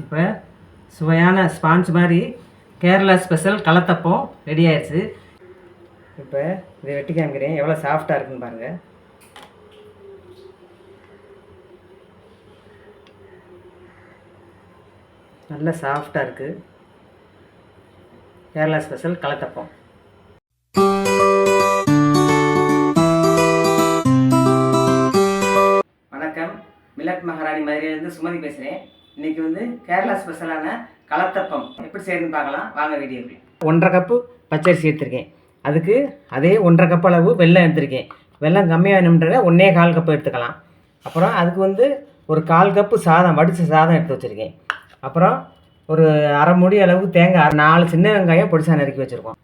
இப்போ சுவையான ஸ்பாஞ்ச் மாதிரி கேரளா ஸ்பெஷல் கலத்தப்பம் ரெடி ஆயிடுச்சு. இப்போ இதை வெட்டி காமிக்கிறேன், எவ்வளோ சாஃப்டாக இருக்குன்னு பாருங்கள். நல்ல சாஃப்டாக இருக்குது கேரளா ஸ்பெஷல் கலத்தப்பம். வணக்கம், மில்லட் மகாராணி மதுரையிலேருந்து சுமதி பேசுகிறேன். இன்றைக்கி கேரளா ஸ்பெஷலான கலத்தப்பம் எப்படி செய்யணும்னு பார்க்கலாம், வாங்க வீடியோக்கு. 1.5 கப்பு பச்சரிசி எடுத்திருக்கேன். அதுக்கு அதே 1.5 கப் அளவு வெல்லம் எடுத்திருக்கேன். வெல்லம் கம்மியாக வேணும்ன்றத 1.25 கப்பு எடுத்துக்கலாம். அப்புறம் அதுக்கு ஒரு 1/4 கப்பு சாதம், வடித்த சாதம் எடுத்து வச்சுருக்கேன். அப்புறம் ஒரு அரை மூடி அளவு தேங்காய், 4 சின்ன வெங்காயம் பொடிசா நறுக்கி வச்சுருக்கோம்.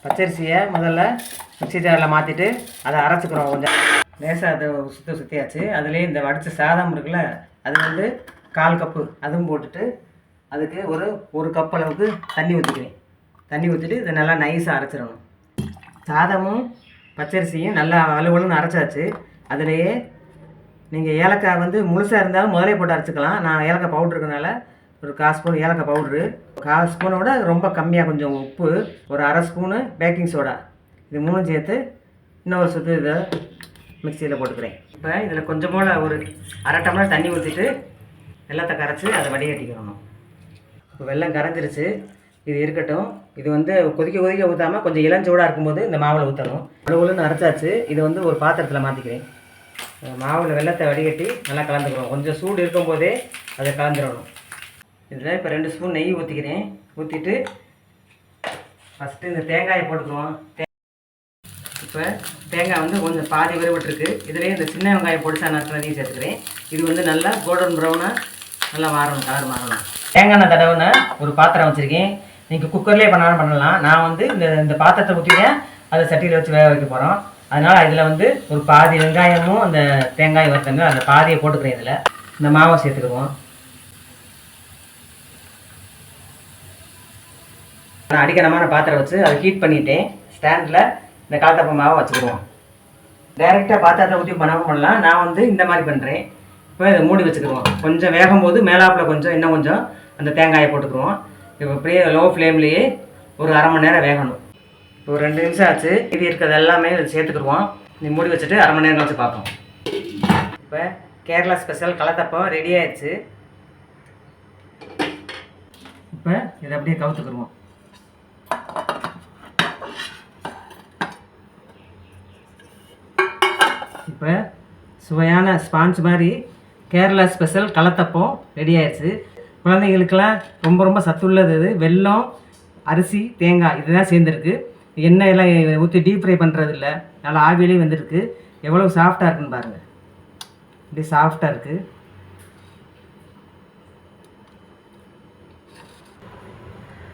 பச்சரிசியை முதல்ல மிக்ஸி ஜாரில் மாற்றிட்டு அதை அரைச்சிக்கிறோம். கொஞ்சம் லேசாக அதை சுற்றியாச்சு. அதுலேயே இந்த வடித்த சாதம் இருக்குல்ல, அது 1/4 கப்பு அதுவும் போட்டுட்டு அதுக்கு ஒரு கப் அளவுக்கு தண்ணி ஊற்றிக்கிறேன். தண்ணி ஊற்றிட்டு இதை நல்லா நைஸாக அரைச்சிடணும். சாதமும் பச்சரிசியும் நல்லா அலுவலுன்னு அரைச்சாச்சு. அதுலேயே நீங்கள் ஏலக்காய் முழுசாக இருந்தாலும் முதலே போட்டு அரைச்சிக்கலாம். நான் ஏலக்காய் பவுட்ரு இருக்கனால ஒரு 1/4 ஸ்பூன் ஏலக்காய் பவுட்ரு, 1/4 ஸ்பூனோட ரொம்ப கம்மியாக கொஞ்சம் உப்பு, ஒரு அரை ஸ்பூனு பேக்கிங் சோடா, இது 3 சேர்த்து இன்னொரு சுற்று இதை மிக்சியில் போட்டுக்கிறேன். இப்போ இதில் கொஞ்சம் போல் ஒரு அரை டம்ளர் தண்ணி ஊற்றிட்டு வெள்ளத்தை கரைச்சி அதை வடிகட்டிக்கிறணும். இப்போ வெல்லம் கரைஞ்சிருச்சு, இது இருக்கட்டும். இது கொதிக்க ஊற்றாமல் கொஞ்சம் இளஞ்சூடாக இருக்கும்போது இந்த மாவில் ஊற்றணும். அவ்வளோன்னு அரைச்சாச்சு. இது ஒரு பாத்திரத்தில் மாற்றிக்கிறேன். மாவில் வெள்ளத்தை வடிகட்டி நல்லா கலந்துக்கிறோம். கொஞ்சம் சூடு இருக்கும்போதே அதை கலந்துடணும். இதில் இப்போ 2 ஸ்பூன் நெய் ஊற்றிக்கிறேன். ஊற்றிட்டு ஃபஸ்ட்டு இந்த தேங்காயை போட்டுக்குவோம். இப்போ தேங்காய் கொஞ்சம் பாதி வறுபட்டுருக்கு. இதுலேயே இந்த சின்ன வெங்காயம் பொடிசா நறுக்கினதையும் சேர்த்துக்கிறேன். இது நல்லா கோல்டன் ப்ரௌனாக நல்லா மாறணும், கலர் மாறணும். தேங்காய் தடவுன ஒரு பாத்திரம் வச்சுருக்கேன். நீங்கள் குக்கர்லேயே பண்ணாலும் பண்ணலாம். நான் இந்த பாத்திரத்தை ஊற்றிக்கேன், அதை சட்டியில் வச்சு வேக வைக்க போகிறோம். அதனால் இதில் ஒரு பாதி வெங்காயமும் அந்த தேங்காய் வறுத்தங்க அந்த பாதியை போட்டுக்கிறேன். இதில் இந்த மாவை சேர்த்துக்குவோம். நான் அடிக்கணமான பாத்திரம் வச்சு அதை ஹீட் பண்ணிவிட்டேன். ஸ்டாண்டில் இந்த கலத்தப்பம் மாவை வச்சுக்குவோம். டைரெக்டாக பாத்திரத்தை ஊற்றி பண்ணலாம். நான் இந்த மாதிரி பண்ணுறேன். இப்போ இதை மூடி வச்சுக்கிடுவோம். கொஞ்சம் வேகும் போது மேலாப்பில் இன்னும் கொஞ்சம் அந்த தேங்காயை போட்டுக்குருவோம். இப்போ இப்படியே லோ ஃப்ளேம்லேயே ஒரு அரை மணி நேரம் வேகணும். இப்போ ஒரு 2 நிமிஷம் ஆச்சு. இது இருக்கிறது எல்லாமே இதை சேர்த்துக்குருவோம். நீ மூடி வச்சுட்டு அரை மணி நேரம் வச்சு பார்ப்போம். இப்போ கேரளா ஸ்பெஷல் கலத்தப்பம் ரெடி ஆயிடுச்சு. இப்போ இதை அப்படியே கவுத்துக்குருவோம். இப்போ சுவையான ஸ்பாஞ்ச் மாதிரி கேரளா ஸ்பெஷல் கலத்தப்பம் ரெடி ஆயிடுச்சு. குழந்தைங்களுக்கெல்லாம் ரொம்ப ரொம்ப சத்துள்ளது. இது வெல்லம், அரிசி, தேங்காய் இதுதான் சேர்ந்துருக்கு. எண்ணெயெல்லாம் ஊற்றி டீப் ஃப்ரை பண்ணுறது இல்லை, நல்லா ஆவியிலே வந்துருக்கு. எவ்வளோ சாஃப்டாக இருக்குன்னு பாருங்கள். இப்படி சாஃப்டாக இருக்குது.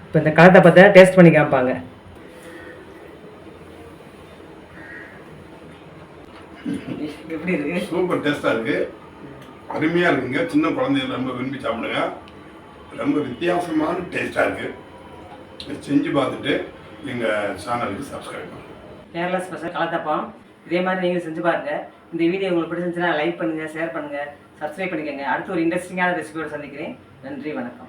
இப்போ இந்த கலத்தப்பத்தை டேஸ்ட் பண்ணி காமிப்பாங்க. எப்படி இருக்கு? சூப்பர் டேஸ்ட்டாக இருக்குது, அருமையாக இருக்குங்க. சின்ன குழந்தைங்க ரொம்ப விரும்பி சாப்பிடுங்க. ரொம்ப வித்தியாசமான டேஸ்ட்டாக இருக்குது. செஞ்சு பார்த்துட்டு எங்கள் சேனலுக்கு சப்ஸ்கிரைப் பண்ணுங்கள். கேரளா ஸ்பெஷல் கலத்தப்பம் இதே மாதிரி நீங்கள் செஞ்சு பாருங்கள். இந்த வீடியோ உங்களுக்கு பிடிச்சிருந்துச்சுன்னா லைக் பண்ணுங்கள், ஷேர் பண்ணுங்கள், சப்ஸ்கிரைப் பண்ணிக்கோங்க. அடுத்து ஒரு இன்ட்ரெஸ்டிங்கான ரெசிபியோடு சந்திக்கிறேன். நன்றி, வணக்கம்.